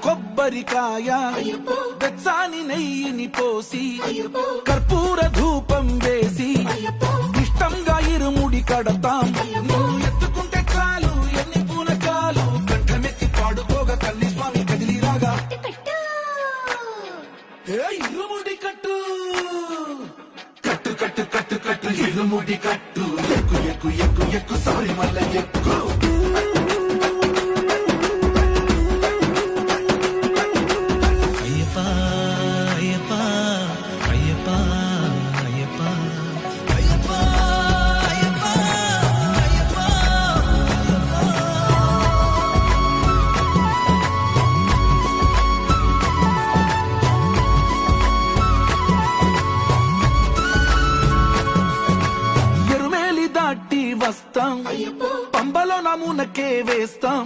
కొబ్బరికాయ వెచ్చాని నెయ్యిని పోసి కర్పూర ధూపం వేసి ఇష్టంగా ఇరుముడి కడతాం. నువ్వు ఎత్తుకుంటే చాలు ఎన్ని పూనకాలు కంఠమెత్తి పాడుకోగా తల్లి స్వామి కదిలిరాగా ఇరుముడి కట్టు కట్టు కట్టు కట్టు కట్టు ఇరుముడి కట్టు ఎక్కు ఎక్కు ఎక్కు ఎక్కు సారి మల్ల ఎక్కు. వస్తాం పంబలో నమూనకే వేస్తాం.